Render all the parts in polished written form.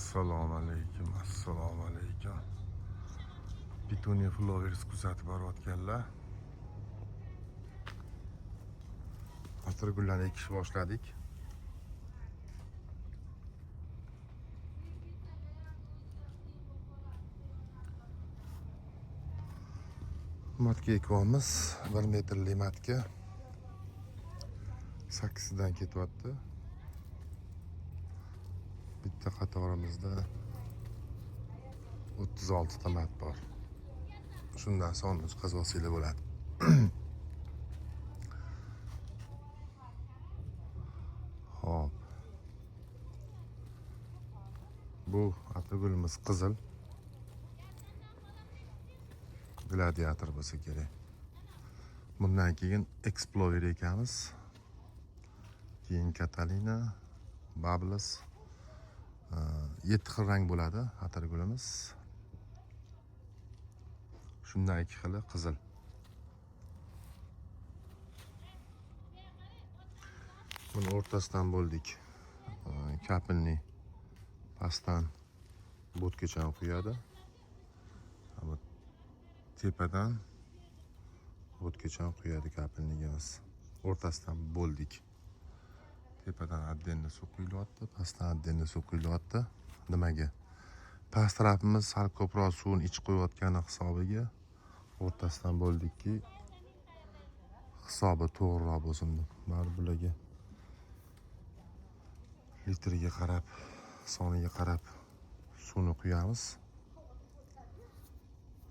Assalomu alaykum. Petunia flowers kuzatib borayotganlar. Atirgullarni ekish boshladik. Matka ekyapmiz. 1 metrli matka. 8 dan ketyapti. Bitta qatorimizda 36 ta mat bor. Shundan sonni chiqazsanglar bo'ladi. Hop. Bu atirgulimiz qizil. Gladiator bo'lsa kerak. Bundan keyin Explorer ekamiz. Keyin Catalina, Bubbles. 7 xil rang bo'ladi atirgulimiz. Shundan 2 xili qizil. Buni o'rtasidan bo'ldik. Kapilni pastdan bo'tgacha quyadi. Tepadan bo'tgacha quyadi kapilnigimiz. O'rtasidan bo'ldik. Tepadan addenni suv quyilyapti, pastdan addenni suv quyilyapti. Nimaga? Past tarafimiz sal ko'proq suvni ichib qo'yayotgani hisobiga o'rtasidan bo'ldikki, hisobi to'g'riroq bo'lsin deb. Mana bularga litriga qarab, soniga qarab suvni quyamiz.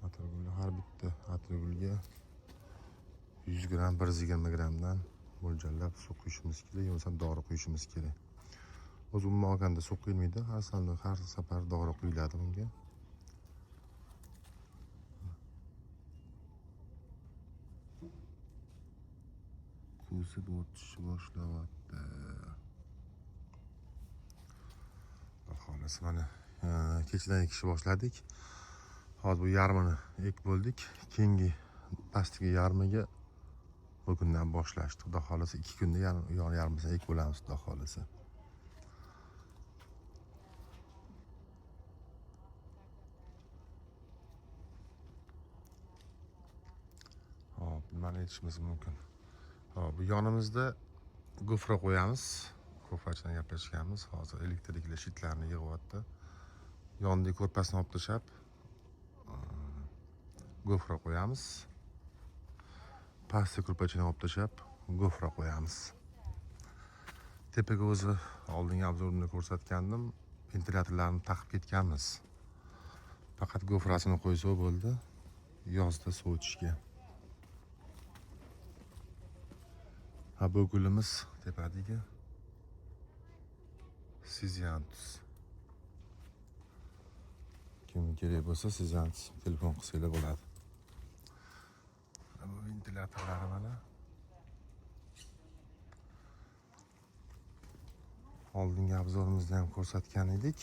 Atirgulga har bitta atirgulga 100 gram, 120 gramdan mo'ljallab suv quyishimiz kerak, yo'qsa dori quyishimiz kerak. O'zi umuman olganda suv quyilmaydi, har safar dori quyiladi bunga. Ko'zi o'tishni boshlayapti. Xolos mana kechadan ekishni boshladik. Hozir bu yarmini ek bo'ldik. Keyingi pastki yarmiga bugundan boshlashdi. Xudo xolasa 2 kunda yarmisini ek bo'lamiz, xudo xolasa. Hop, nimani aytishimiz mumkin? Hop, bu yonimizda gofra qo'yamiz. Gofrachidan gaplashganmiz. Hozir elektrikli shitlarni yig'yapti. Yonidagi ko'rpasini olib tashlab gofra qo'yamiz. Pastki ko'rpachani olib tashlab gofra qo'yamiz. Tepaga o'zi oldingi obzorda ko'rsatgandim. Ventilyatorlarni taqib ketganmiz. Faqat gofrasini qo'ysa bo'ldi. Yozda sovutishga. Ha, bu gulimiz tepadagi Siziantus. Kim kerak bo'lsa Siziantus telefon qilsanglar bo'ladi. Bu ventilyatorlar mana. Oldingi obzorimizda ham ko'rsatgan edik.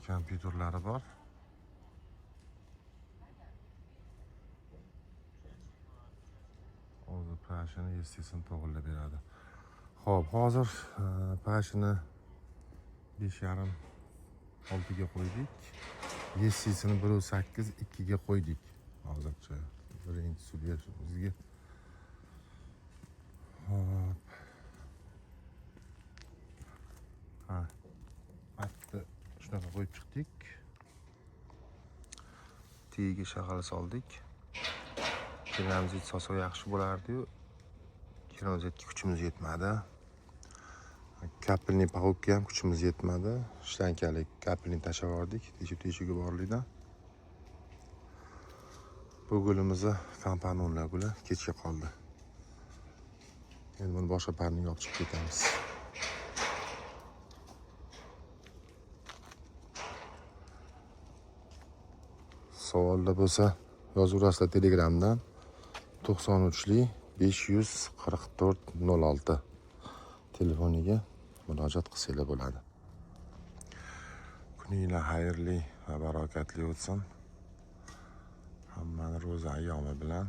Kompyuterlari bor. O'zi pashini yestisini to'g'irlab beradi. Xo'p, hozir pashini 5,5-6 ga qo'ydik. Yestisini 1.8, 2 ga qo'ydik. Hozircha birinchi suv berishimizga. Hop. Ha. Bitta shunaqa qo'yib chiqdik. Tegiga shag'al soldik. Keramzit solsa yaxshi bo'lardi-yu. Keramzitga kuchimiz yetmadi. Kapilni pag'ukka ham kuchimiz yetmadi. Shtankalik kapilni tashlab yubordik. Teshib borlikda. Bu gulimizni kompanonlar guli kechga qoldi. Endi buni boshqa parniga olib chiqib ketamiz. Savollar bo'lsa yozaverasizlar Telegramdan. 93li 544 06 telefoniga murojaat qilsanglar bo'ladi. Kuninglar xayrli va barokatli o'tsin. Hammani ro'za ayyomi bilan